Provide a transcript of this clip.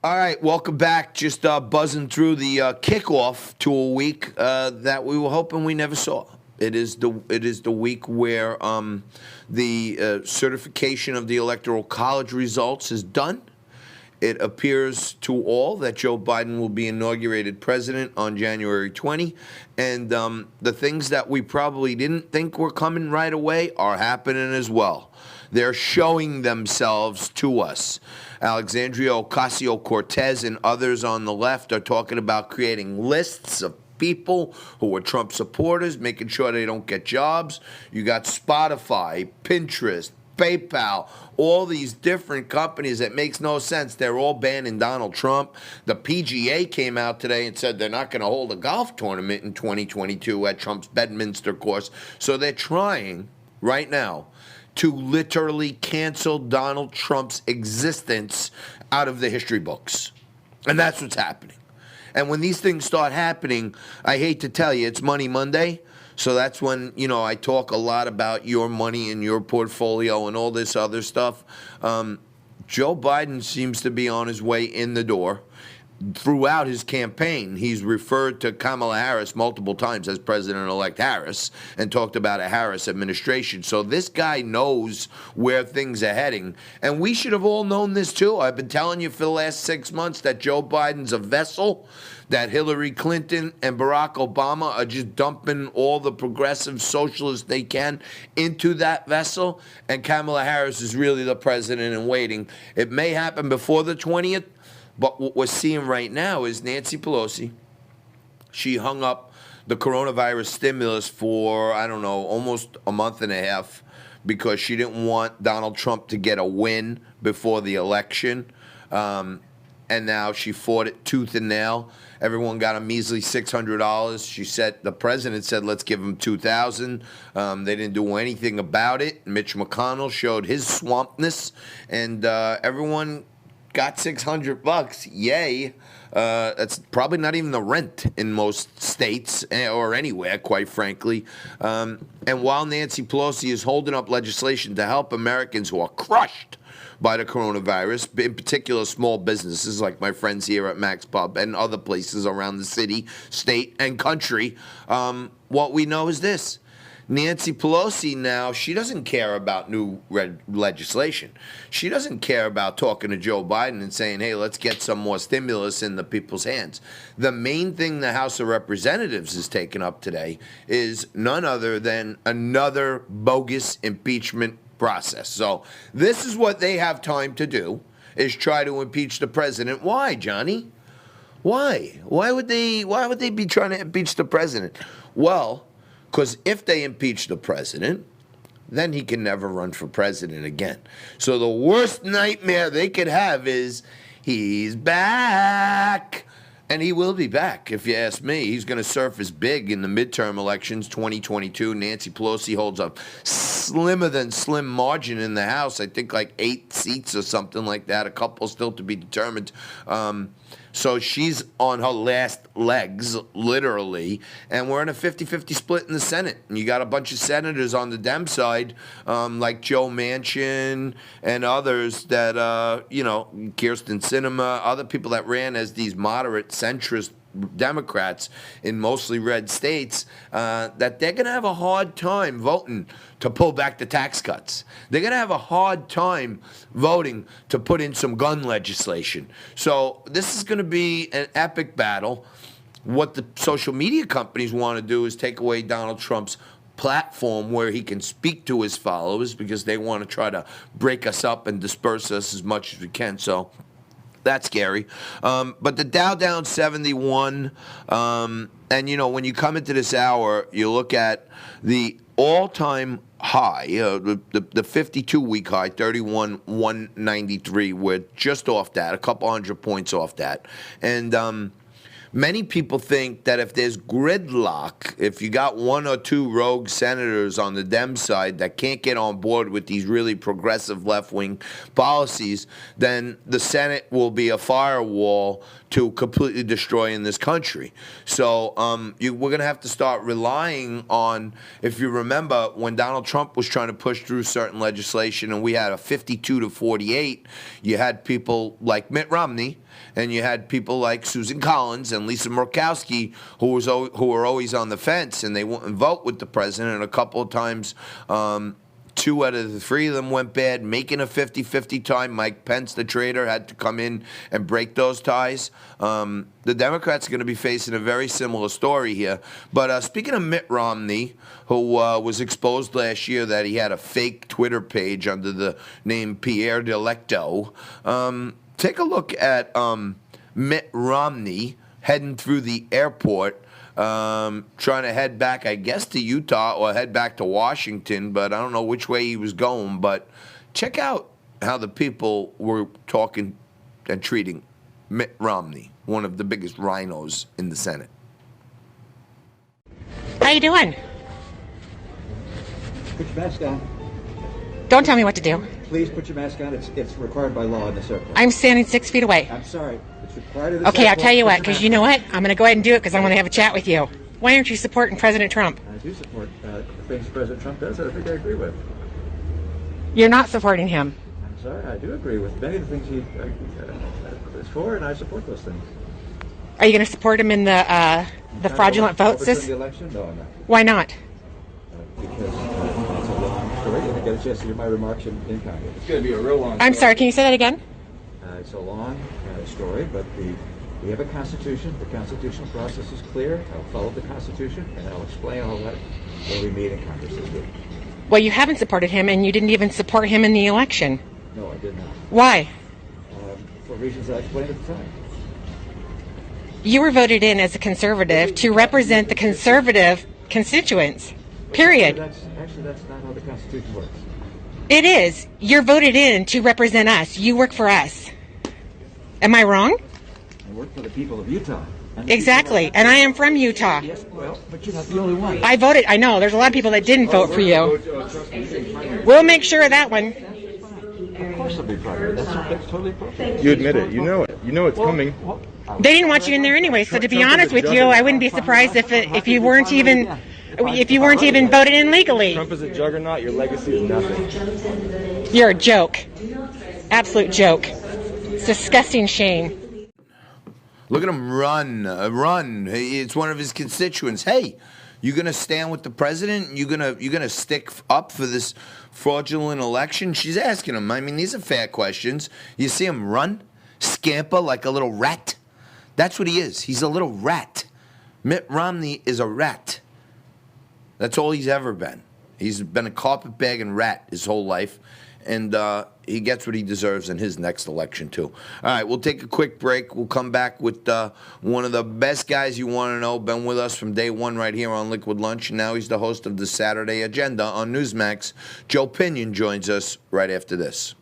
All right, welcome back. Just buzzing through the kickoff to a week that we were hoping we never saw. It is the week where the certification of the Electoral College results is done. It appears to all that Joe Biden will be inaugurated president on January 20, and the things that we probably didn't think were coming right away are happening as well. They're showing themselves to us. Alexandria Ocasio-Cortez and others on the left are talking about creating lists of people who are Trump supporters, making sure they don't get jobs. You got Spotify, Pinterest, PayPal, all these different companies that makes no sense. They're all banning Donald Trump. The PGA came out today and said they're not going to hold a golf tournament in 2022 at Trump's Bedminster course. So they're trying right now to literally cancel Donald Trump's existence out of the history books. And that's what's happening. And when these things start happening, I hate to tell you, it's Money Monday. So that's when, I talk a lot about your money and your portfolio and all this other stuff. Joe Biden seems to be on his way in the door. Throughout his campaign, he's referred to Kamala Harris multiple times as President-elect Harris and talked about a Harris administration. So this guy knows where things are heading. And we should have all known this too. I've been telling you for the last 6 months that Joe Biden's a vessel, that Hillary Clinton and Barack Obama are just dumping all the progressive socialists they can into that vessel. And Kamala Harris is really the president in waiting. It may happen before the 20th. But what we're seeing right now is Nancy Pelosi. She hung up the coronavirus stimulus for, I don't know, almost a month and a half because she didn't want Donald Trump to get a win before the election. And now she fought it tooth and nail. Everyone got a measly $600. She said, the president said, let's give him $2,000. They didn't do anything about it. Mitch McConnell showed his swampness, and everyone got $600. Yay. That's probably not even the rent in most states or anywhere, quite frankly. And while Nancy Pelosi is holding up legislation to help Americans who are crushed by the coronavirus, in particular small businesses like my friends here at Max Pub and other places around the city, state, and country, what we know is this. Nancy Pelosi now, she doesn't care about new legislation. She doesn't care about talking to Joe Biden and saying, hey, let's get some more stimulus in the people's hands. The main thing the House of Representatives is taking up today is none other than another bogus impeachment process. So this is what they have time to do, is try to impeach the president. Why, Johnny? Why? Why would they be trying to impeach the president? Well, because if they impeach the president, then he can never run for president again. So the worst nightmare they could have is he's back. And he will be back, if you ask me. He's going to surface big in the midterm elections 2022. Nancy Pelosi holds a slimmer than slim margin in the House. I think like 8 seats or something like that. A couple still to be determined. So she's on her last legs, literally, and we're in a 50-50 split in the Senate. And you got a bunch of senators on the Dem side, like Joe Manchin and others that, Kyrsten Sinema, other people that ran as these moderate centrist Democrats in mostly red states, that they're going to have a hard time voting to pull back the tax cuts. They're going to have a hard time voting to put in some gun legislation. So this is going to be an epic battle. What the social media companies want to do is take away Donald Trump's platform where he can speak to his followers, because they want to try to break us up and disperse us as much as we can. So that's scary. But the Dow down 71. And, when you come into this hour, you look at the all-time high, the 52-week high, 31,193. We're just off that, a couple hundred points off that. And many people think that if there's gridlock, if you got one or two rogue senators on the Dem side that can't get on board with these really progressive left-wing policies, then the Senate will be a firewall to completely destroying this country. So we're going to have to start relying on, if you remember, when Donald Trump was trying to push through certain legislation and we had a 52-48, you had people like Mitt Romney And you had people like Susan Collins and Lisa Murkowski who were always on the fence, and they wouldn't vote with the president. And a couple of times, 2 out of the 3 of them went bad, making a 50-50 tie. Mike Pence, the traitor, had to come in and break those ties. The Democrats are going to be facing a very similar story here. But speaking of Mitt Romney, who was exposed last year that he had a fake Twitter page under the name Pierre Delecto, take a look at Mitt Romney heading through the airport, trying to head back, I guess, to Utah or head back to Washington, but I don't know which way he was going. But check out how the people were talking and treating Mitt Romney, one of the biggest rhinos in the Senate. How you doing? Put your mask on. Don't tell me what to do. Please put your mask on. It's required by law in this airport. I'm standing 6 feet away. I'm sorry. It's required in this Okay, I'll airport. tell you Put what, your because mask you know on. what? I'm going to go ahead and do it because I want to have a chat with you. Why aren't you supporting President Trump? I do support the things President Trump does that I think I agree with. You're not supporting him. I'm sorry. I do agree with many of the things he is for, and I support those things. Are you going to support him in the fraudulent votes? Overturn the election? No, I'm not. Why not? Because it's a long story. You didn't get a chance to hear my remarks in Congress. It's going to be a real long story. I'm sorry, can you say that again? It's a long story, but we have a Constitution. The constitutional process is clear. I'll follow the Constitution, and I'll explain all that when we meet in Congress this week. Well, you haven't supported him, and you didn't even support him in the election. No, I did not. Why? For reasons I explained at the time. You were voted in as a conservative to represent the conservative constituents. Period. Actually, that's not how the Constitution works. It is. You're voted in to represent us. You work for us. Am I wrong? I work for the people of Utah. Exactly. And I am from Utah. Yes, well, but you're not the only one. I voted. I know. There's a lot of people that didn't vote for you. We'll make sure of that one. Of course I'll be primary. That's totally appropriate. You admit it. You know it. You know it's coming. They didn't want you in there anyway. So to be honest with you, I wouldn't be surprised if you weren't even voted in legally. Trump is a juggernaut. Your legacy is nothing. You're a joke. Absolute joke. It's disgusting shame. Look at him run. It's one of his constituents. Hey, you gonna stand with the president? You gonna stick up for this fraudulent election? She's asking him. I mean, these are fair questions. You see him run, scamper like a little rat. That's what he is. He's a little rat. Mitt Romney is a rat. That's all he's ever been. He's been a carpetbagging rat his whole life, and he gets what he deserves in his next election, too. All right, we'll take a quick break. We'll come back with one of the best guys you want to know. Been with us from day one right here on Liquid Lunch, and now he's the host of the Saturday Agenda on Newsmax. Joe Pinion joins us right after this.